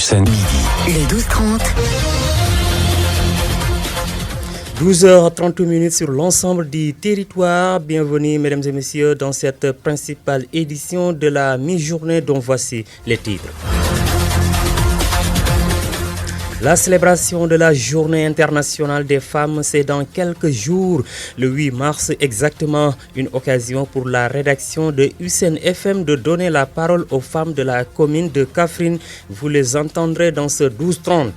Seine. Midi. Le 12-30. 12h30 sur l'ensemble du territoire. Bienvenue, mesdames et messieurs, dans cette principale édition de la mi-journée dont voici les titres. La célébration de la Journée internationale des femmes, c'est dans quelques jours, le 8 mars exactement, une occasion pour la rédaction de UCN FM de donner la parole aux femmes de la commune de Kaffrine. Vous les entendrez dans ce 12-30.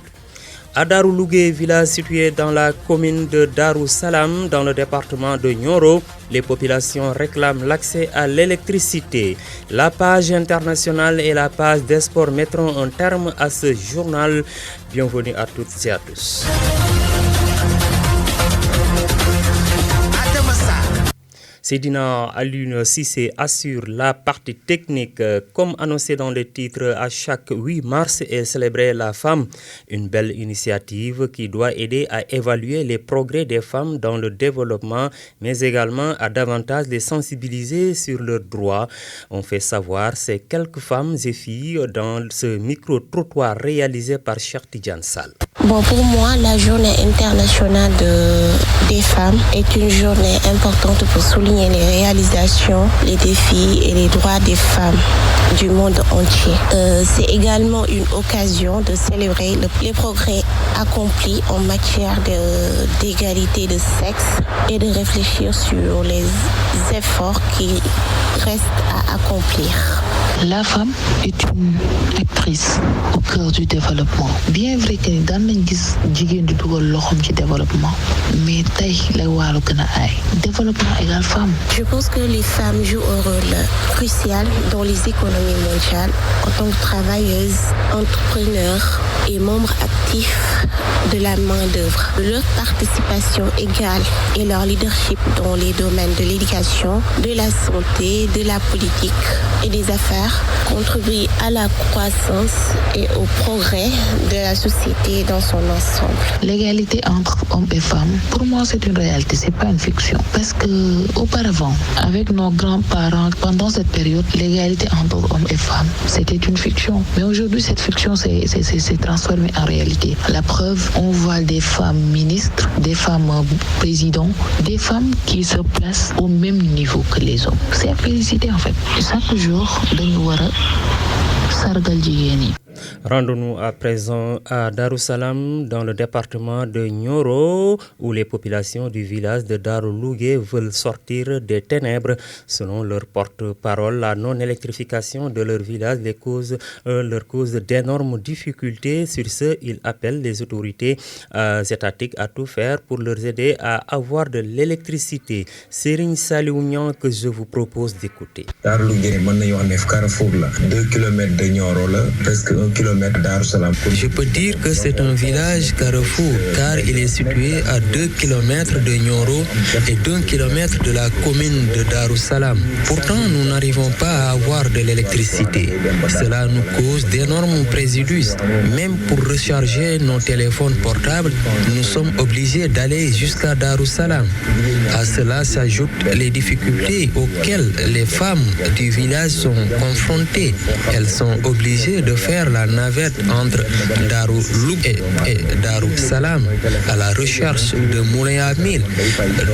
À Darou Lougué, village situé dans la commune de Darou Salam, dans le département de Nioro, les populations réclament l'accès à l'électricité. La page internationale et la page des sports mettront un terme à ce journal. Bienvenue à toutes et à tous. Seydina Alioune Cissé assure la partie technique. Comme annoncé dans le titre, à chaque 8 mars est célébrée la femme. Une belle initiative qui doit aider à évaluer les progrès des femmes dans le développement, mais également à davantage les sensibiliser sur leurs droits. On fait savoir ces quelques femmes et filles dans ce micro-trottoir réalisé par Cheikh Tidiane Sall. Bon, pour moi, la journée internationale des femmes est une journée importante pour souligner les réalisations, les défis et les droits des femmes du monde entier. C'est également une occasion de célébrer les progrès accomplis en matière d'égalité de sexe et de réfléchir sur les efforts qui restent à accomplir. La femme est une actrice au cœur du développement. Bien vrai que dans nañ gis jigéen di dugal loxoom ci développement, mais tey lay waalu gën a aay. Développement égale femme. Je pense que les femmes jouent un rôle crucial dans les économies mondiales en tant que travailleuses, entrepreneurs et membres actifs de la main-d'œuvre. Leur participation égale et leur leadership dans les domaines de l'éducation, de la santé, de la politique et des affaires contribue à la croissance et au progrès de la société dans son ensemble. L'égalité entre hommes et femmes, pour moi, c'est une réalité, c'est pas une fiction. Parce que auparavant, avec nos grands-parents, pendant cette période, l'égalité entre hommes et femmes, c'était une fiction. Mais aujourd'hui, cette fiction s'est transformée en réalité. La preuve, on voit des femmes ministres, des femmes présidents, des femmes qui se placent au même niveau que les hommes. C'est à féliciter en fait. Chaque jour, Rendons-nous à présent à Darussalam, dans le département de Nioro, où les populations du village de Darou Lougué veulent sortir des ténèbres. Selon leur porte-parole, la non-électrification de leur village leur cause d'énormes difficultés. Sur ce, ils appellent les autorités étatiques à tout faire pour leur aider à avoir de l'électricité. Serigne Saliounian que je vous propose d'écouter. Darou Lougué, 2 km de Nioro, presque 1 km d'Arussalam. Je peux dire que c'est un village carrefour car il est situé à 2 km de Nioro et 1 km de la commune de Darussalam. Pourtant, nous n'arrivons pas à avoir de l'électricité. Cela nous cause d'énormes préjudices. Même pour recharger nos téléphones portables, nous sommes obligés d'aller jusqu'à Darussalam. À cela s'ajoutent les difficultés auxquelles les femmes du village sont confrontées. Elles sont obligées de faire la navette entre Darou Lougué et Darou Salam à la recherche de moulins à mil.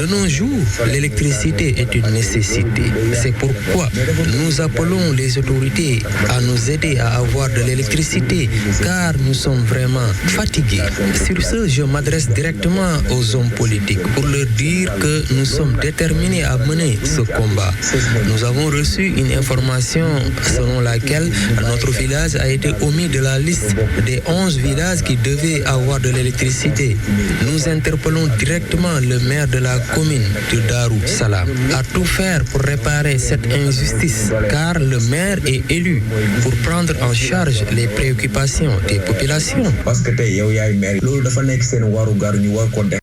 De nos jours, l'électricité est une nécessité. C'est pourquoi nous appelons les autorités à nous aider à avoir de l'électricité car nous sommes vraiment fatigués. Sur ce, je m'adresse directement aux hommes politiques pour leur dire que nous sommes déterminés à mener ce combat. Nous avons reçu une information selon laquelle notre village a été omis de la liste des 11 villages qui devaient avoir de l'électricité. Nous interpellons directement le maire de la commune de Darou Salam à tout faire pour réparer cette injustice car le maire est élu pour prendre en charge les préoccupations des populations. Parce que yow yaay maire loolu dafa nekk seen warugar ñu war ko def.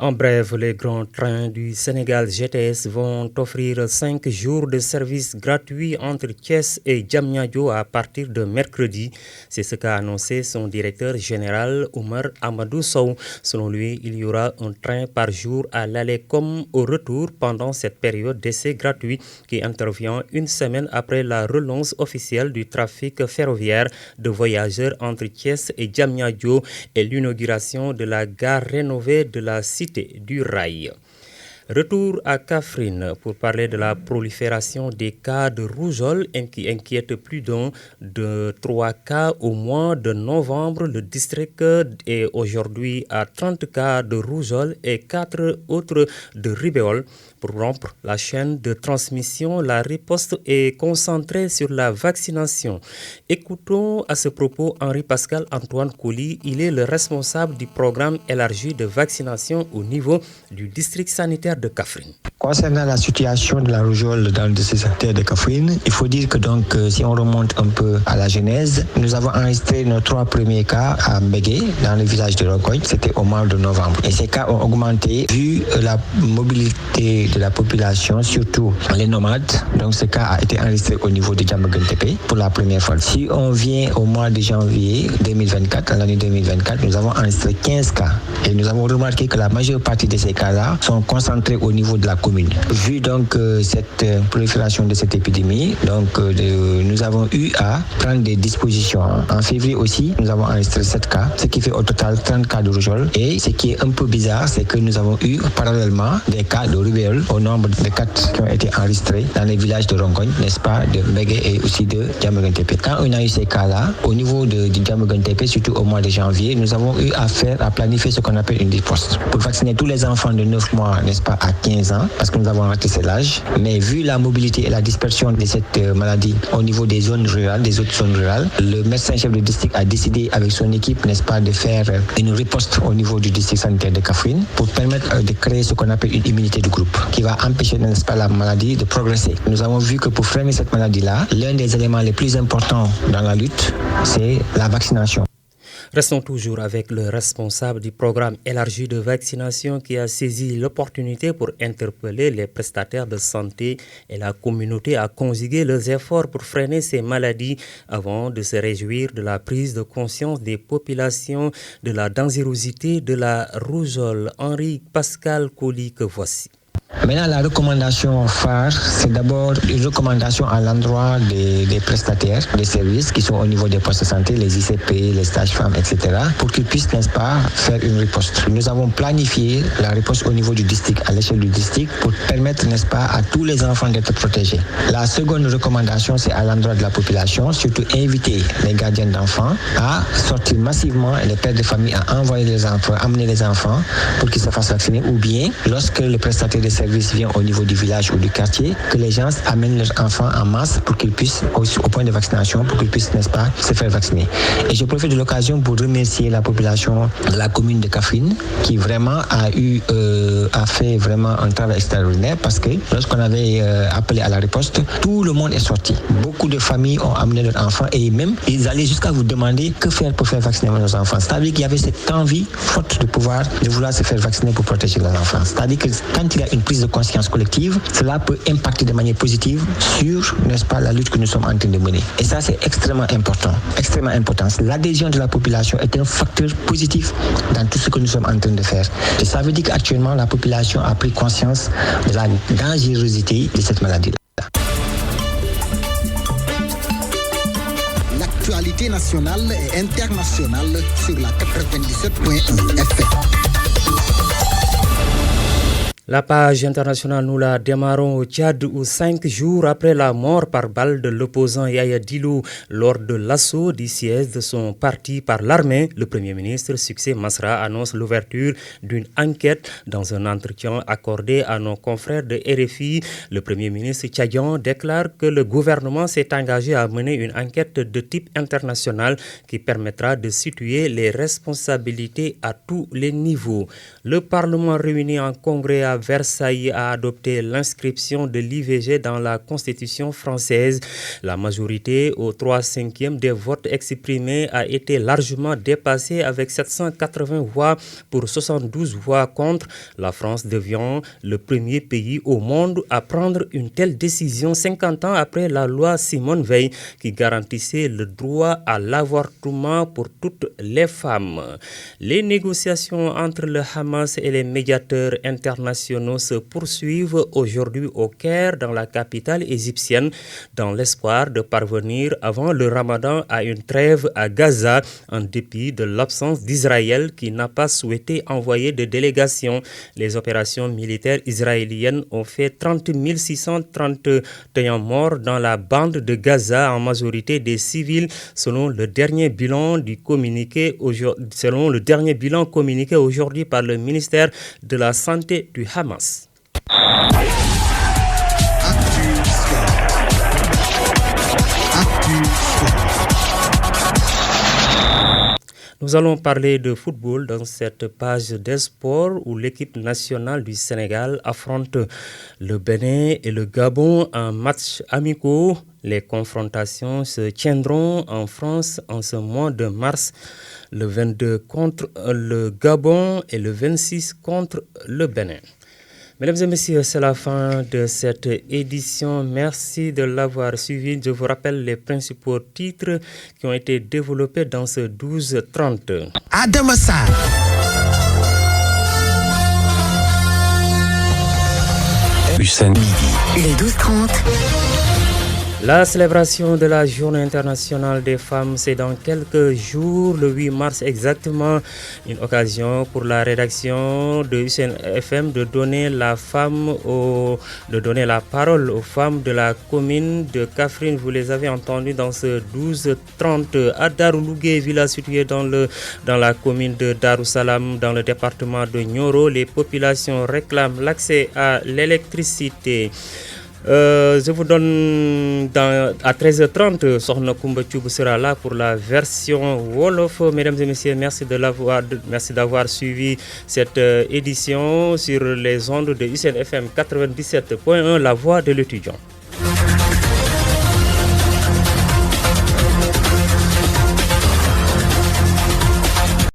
En bref, les grands trains du Sénégal GTS vont offrir 5 jours de service gratuit entre Thiès et Diamniadio à partir de mercredi. C'est ce qu'a annoncé son directeur général Oumar Amadou Sow. Selon lui, il y aura un train par jour à l'aller comme au retour pendant cette période d'essai gratuit qui intervient une semaine après la relance officielle du trafic ferroviaire de voyageurs entre Thiès et Diamniadio et l'inauguration de la gare rénovée de la Cité du Rail. Retour à Kaffrine pour parler de la prolifération des cas de rougeole qui inquiète plus de 3 cas au mois de novembre. Le district est aujourd'hui à 30 cas de rougeole et 4 autres de rubéole. Pour rompre la chaîne de transmission, la riposte est concentrée sur la vaccination. Écoutons à ce propos Henri-Pascal Antoine Coly. Il est le responsable du programme élargi de vaccination au niveau du district sanitaire de Kaffrine. Concernant la situation de la rougeole dans le district sanitaire de Kaffrine, il faut dire que si on remonte un peu à la genèse, nous avons enregistré nos 3 premiers cas à Mbégué, dans le village de Rokoy, c'était au mois de novembre. Et ces cas ont augmenté vu la mobilité de la population, surtout les nomades. Donc ce cas a été enregistré au niveau de Diamaguène-Tépé pour la première fois. Si on vient au mois de janvier 2024, en l'année 2024, nous avons enregistré 15 cas. Et nous avons remarqué que la majeure partie de ces cas-là sont concentrés au niveau de la commune. Vu donc cette prolifération de cette épidémie, nous avons eu à prendre des dispositions. En février aussi, nous avons enregistré 7 cas, ce qui fait au total 30 cas de rougeole. Et ce qui est un peu bizarre, c'est que nous avons eu parallèlement des cas de rubéole au nombre de 4 qui ont été enregistrés dans les villages de Rongogne, n'est-ce pas, de Mbégué et aussi de Diamaguène-Tépé. Quand on a eu ces cas-là, au niveau de Diamaguène-Tépé, surtout au mois de janvier, nous avons eu à planifier ce qu'on appelle une riposte pour vacciner tous les enfants de 9 mois, n'est-ce pas, à 15 ans, parce que nous avons ratissé l'âge. Mais vu la mobilité et la dispersion de cette maladie au niveau des zones rurales, des autres zones rurales, le médecin-chef de district a décidé avec son équipe, n'est-ce pas, de faire une riposte au niveau du district sanitaire de Kaffrine pour permettre de créer ce qu'on appelle une immunité de groupe qui va empêcher, n'est-ce pas, la maladie de progresser. Nous avons vu que pour freiner cette maladie-là, l'un des éléments les plus importants dans la lutte, c'est la vaccination. Restons toujours avec le responsable du programme élargi de vaccination qui a saisi l'opportunité pour interpeller les prestataires de santé et la communauté à conjuguer leurs efforts pour freiner ces maladies avant de se réjouir de la prise de conscience des populations de la dangerosité de la rougeole. Henri-Pascal Coly que voici. Maintenant, la recommandation phare, c'est d'abord une recommandation à l'endroit des prestataires des services qui sont au niveau des postes de santé, les ICP, les sages-femmes, etc., pour qu'ils puissent, n'est-ce pas, faire une riposte. Nous avons planifié la riposte au niveau du district, à l'échelle du district, pour permettre, n'est-ce pas, à tous les enfants d'être protégés. La seconde recommandation, c'est à l'endroit de la population, surtout inviter les gardiens d'enfants à sortir massivement et les pères de famille à envoyer les enfants, amener les enfants pour qu'ils se fassent vacciner, ou bien, lorsque le prestataire des services vient au niveau du village ou du quartier, que les gens amènent leurs enfants en masse pour qu'ils puissent, au point de vaccination, pour qu'ils puissent, n'est-ce pas, se faire vacciner. Et je profite de l'occasion pour remercier la population de la commune de Kaffrine qui vraiment a fait vraiment un travail extraordinaire parce que lorsqu'on avait appelé à la riposte, tout le monde est sorti. Beaucoup de familles ont amené leurs enfants et même ils allaient jusqu'à vous demander que faire pour faire vacciner nos enfants. C'est-à-dire qu'il y avait cette envie forte de vouloir se faire vacciner pour protéger leurs enfants. C'est-à-dire que quand il y a une prise de conscience collective, cela peut impacter de manière positive sur, n'est-ce pas, la lutte que nous sommes en train de mener. Et ça, c'est extrêmement important. Extrêmement important. L'adhésion de la population est un facteur positif dans tout ce que nous sommes en train de faire. Et ça veut dire qu'actuellement, la population a pris conscience de la dangerosité de cette maladie-là. L'actualité nationale et internationale sur la 97.1 FM. La page internationale, nous la démarrons au Tchad où 5 jours après la mort par balle de l'opposant Yaya Dilou lors de l'assaut du siège de son parti par l'armée, le Premier ministre Succès Masra annonce l'ouverture d'une enquête. Dans un entretien accordé à nos confrères de RFI, le Premier ministre tchadien déclare que le gouvernement s'est engagé à mener une enquête de type international qui permettra de situer les responsabilités à tous les niveaux. Le Parlement réuni en congrès à à Versailles a adopté l'inscription de l'IVG dans la Constitution française. La majorité aux 3/5 des votes exprimés a été largement dépassée avec 780 voix pour 72 voix contre. La France devient le premier pays au monde à prendre une telle décision 50 ans après la loi Simone Veil qui garantissait le droit à l'avortement pour toutes les femmes. Les négociations entre le Hamas et les médiateurs internationaux se poursuivent aujourd'hui au Caire, dans la capitale égyptienne, dans l'espoir de parvenir avant le Ramadan à une trêve à Gaza, en dépit de l'absence d'Israël qui n'a pas souhaité envoyer de délégation. Les opérations militaires israéliennes ont fait 30 631 morts dans la bande de Gaza, en majorité des civils, selon le dernier bilan communiqué aujourd'hui par le ministère de la Santé du Hamas. Nous allons parler de football dans cette page des sports où l'équipe nationale du Sénégal affronte le Bénin et le Gabon en matchs amicaux. Les confrontations se tiendront en France en ce mois de mars, le 22 contre le Gabon et le 26 contre le Bénin. Mesdames et messieurs, c'est la fin de cette édition. Merci de l'avoir suivi. Je vous rappelle les principaux titres qui ont été développés dans ce 12-30. Adamassa. Hussein Midi. Le 12-30. La célébration de la Journée internationale des femmes, c'est dans quelques jours, le 8 mars exactement, une occasion pour la rédaction de Hussein FM de donner la parole aux femmes de la commune de Kaffrine. Vous les avez entendues dans ce 12-30 à Daroulougué, village situé dans la commune de Darussalam, dans le département de Nioro. Les populations réclament l'accès à l'électricité. Je vous donne à 13h30, Sokhna Koumba Thioub sera là pour la version Wolof. Mesdames et messieurs, merci d'avoir suivi cette édition sur les ondes de Hussein FM 97.1, la voix de l'étudiant.